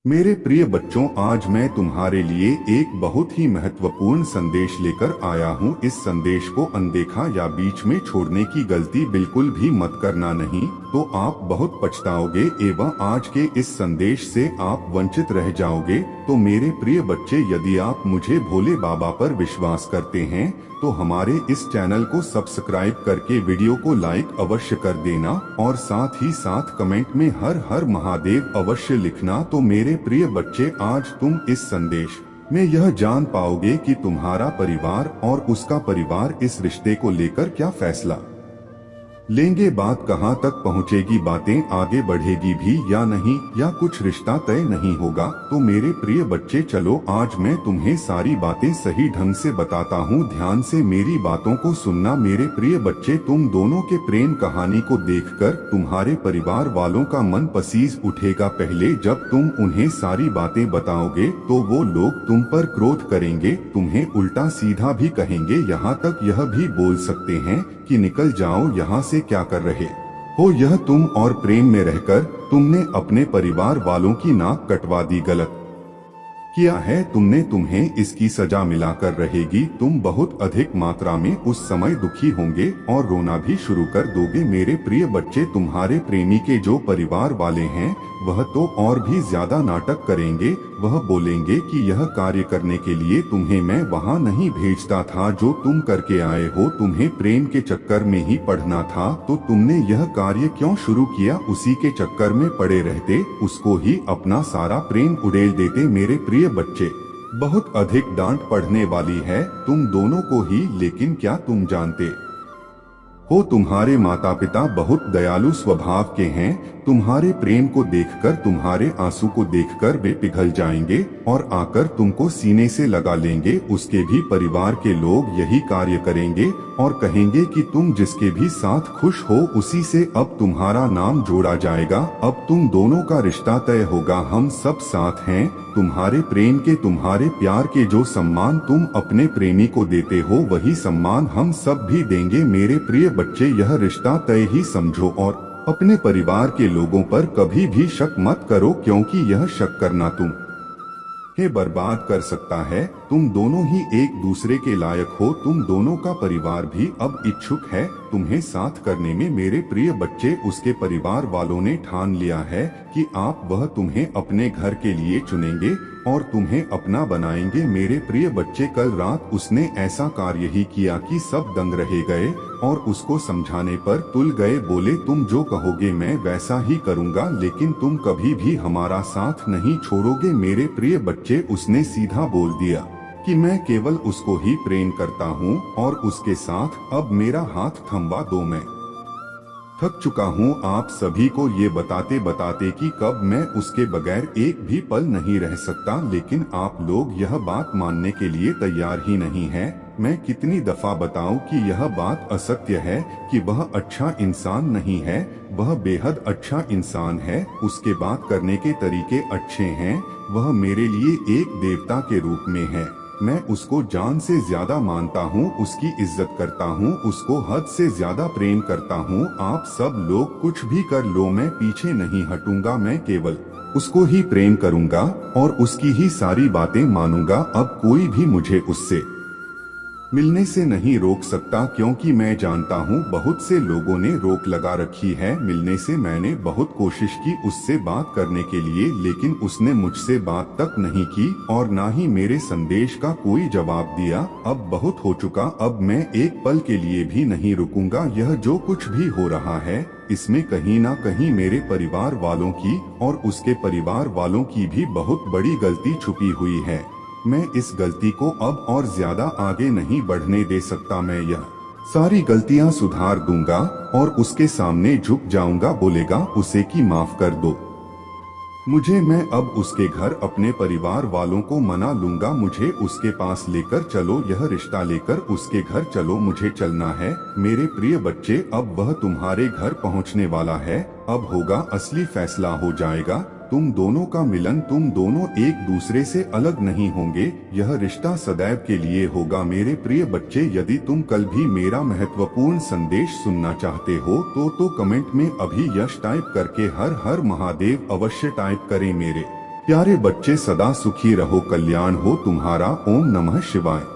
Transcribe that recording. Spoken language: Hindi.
मेरे प्रिय बच्चों, आज मैं तुम्हारे लिए एक बहुत ही महत्वपूर्ण संदेश लेकर आया हूँ। इस संदेश को अनदेखा या बीच में छोड़ने की गलती बिल्कुल भी मत करना, नहीं तो आप बहुत पछताओगे एवं आज के इस संदेश से आप वंचित रह जाओगे। तो मेरे प्रिय बच्चे, यदि आप मुझे भोले बाबा पर विश्वास करते हैं तो हमारे इस चैनल को सब्सक्राइब करके वीडियो को लाइक अवश्य कर देना और साथ ही साथ कमेंट में हर हर महादेव अवश्य लिखना। तो मेरे प्रिय बच्चे, आज तुम इस संदेश में यह जान पाओगे कि तुम्हारा परिवार और उसका परिवार इस रिश्ते को लेकर क्या फैसला लेंगे। बात कहां तक पहुंचेगी, बातें आगे बढ़ेगी भी या नहीं, या कुछ रिश्ता तय नहीं होगा। तो मेरे प्रिय बच्चे, चलो आज मैं तुम्हें सारी बातें सही ढंग से बताता हूँ। ध्यान से मेरी बातों को सुनना। मेरे प्रिय बच्चे, तुम दोनों के प्रेम कहानी को देखकर तुम्हारे परिवार वालों का मन पसीज उठेगा। पहले जब तुम उन्हें सारी बातें बताओगे तो वो लोग तुम पर क्रोध करेंगे, तुम्हें उल्टा सीधा भी कहेंगे, यहाँ तक यह भी बोल सकते हैं कि निकल जाओ यहाँ से, क्या कर रहे हो यह तुम। और प्रेम में रहकर तुमने अपने परिवार वालों की नाक कटवा दी, गलत किया है तुमने, तुम्हें इसकी सजा मिलाकर रहेगी। तुम बहुत अधिक मात्रा में उस समय दुखी होंगे और रोना भी शुरू कर दोगे। मेरे प्रिय बच्चे, तुम्हारे प्रेमी के जो परिवार वाले हैं वह तो और भी ज्यादा नाटक करेंगे। वह बोलेंगे कि यह कार्य करने के लिए तुम्हें मैं वहाँ नहीं भेजता था जो तुम करके आए हो, तुम्हें प्रेम के चक्कर में ही पढ़ना था तो तुमने यह कार्य क्यों शुरू किया। उसी के चक्कर में पड़े रहते, उसको ही अपना सारा प्रेम उड़ेल देते। मेरे प्रिय बच्चे, बहुत अधिक डांट पड़ने वाली है तुम दोनों को ही, लेकिन क्या तुम जानते हो तुम्हारे माता पिता बहुत दयालु स्वभाव के हैं। तुम्हारे प्रेम को देखकर, तुम्हारे आंसू को देखकर वे पिघल जाएंगे और आकर तुमको सीने से लगा लेंगे। उसके भी परिवार के लोग यही कार्य करेंगे और कहेंगे कि तुम जिसके भी साथ खुश हो उसी से अब तुम्हारा नाम जोड़ा जाएगा, अब तुम दोनों का रिश्ता तय होगा, हम सब साथ हैं। तुम्हारे प्रेम के, तुम्हारे प्यार के जो सम्मान तुम अपने प्रेमी को देते हो वही सम्मान हम सब भी देंगे। मेरे प्रिय बच्चे, यह रिश्ता तय ही समझो और अपने परिवार के लोगों पर कभी भी शक मत करो, क्योंकि यह शक करना तुम के बर्बाद कर सकता है। तुम दोनों ही एक दूसरे के लायक हो। तुम दोनों का परिवार भी अब इच्छुक है तुम्हें साथ करने में। मेरे प्रिय बच्चे, उसके परिवार वालों ने ठान लिया है कि वह तुम्हें अपने घर के लिए चुनेंगे और तुम्हें अपना बनाएंगे। मेरे प्रिय बच्चे, कल रात उसने ऐसा कार्य ही किया कि सब दंग रह गए और उसको समझाने पर तुल गए। बोले, तुम जो कहोगे मैं वैसा ही करूँगा, लेकिन तुम कभी भी हमारा साथ नहीं छोड़ोगे। मेरे प्रिय बच्चे, उसने सीधा बोल दिया कि मैं केवल उसको ही प्रेम करता हूँ और उसके साथ अब मेरा हाथ थमवा दो। मैं थक चुका हूँ आप सभी को ये बताते बताते कि कब मैं उसके बगैर एक भी पल नहीं रह सकता, लेकिन आप लोग यह बात मानने के लिए तैयार ही नहीं हैं। मैं कितनी दफा बताऊं कि यह बात असत्य है कि वह अच्छा इंसान नहीं है, वह बेहद अच्छा इंसान है। उसके बात करने के तरीके अच्छे हैं, वह मेरे लिए एक देवता के रूप में है। मैं उसको जान से ज्यादा मानता हूँ, उसकी इज्जत करता हूँ, उसको हद से ज्यादा प्रेम करता हूँ। आप सब लोग कुछ भी कर लो, मैं पीछे नहीं हटूंगा, मैं केवल उसको ही प्रेम करूंगा और उसकी ही सारी बातें मानूंगा। अब कोई भी मुझे उससे मिलने से नहीं रोक सकता, क्योंकि मैं जानता हूँ बहुत से लोगों ने रोक लगा रखी है मिलने से। मैंने बहुत कोशिश की उससे बात करने के लिए, लेकिन उसने मुझसे बात तक नहीं की और ना ही मेरे संदेश का कोई जवाब दिया। अब बहुत हो चुका, अब मैं एक पल के लिए भी नहीं रुकूंगा। यह जो कुछ भी हो रहा है इसमें कहीं ना कहीं मेरे परिवार वालों की और उसके परिवार वालों की भी बहुत बड़ी गलती छुपी हुई है। मैं इस गलती को अब और ज्यादा आगे नहीं बढ़ने दे सकता। मैं यह सारी गलतियां सुधार दूंगा और उसके सामने झुक जाऊंगा, बोलेगा उसे कि माफ कर दो मुझे। मैं अब उसके घर अपने परिवार वालों को मना लूंगा, मुझे उसके पास लेकर चलो, यह रिश्ता लेकर उसके घर चलो, मुझे चलना है। मेरे प्रिय बच्चे, अब वह तुम्हारे घर पहुंचने वाला है, अब होगा असली फैसला हो जाएगा। तुम दोनों का मिलन, तुम दोनों एक दूसरे से अलग नहीं होंगे, यह रिश्ता सदैव के लिए होगा। मेरे प्रिय बच्चे, यदि तुम कल भी मेरा महत्वपूर्ण संदेश सुनना चाहते हो तो कमेंट में अभी यश टाइप करके हर हर महादेव अवश्य टाइप करें। मेरे प्यारे बच्चे, सदा सुखी रहो, कल्याण हो तुम्हारा। ओम नमः शिवाय।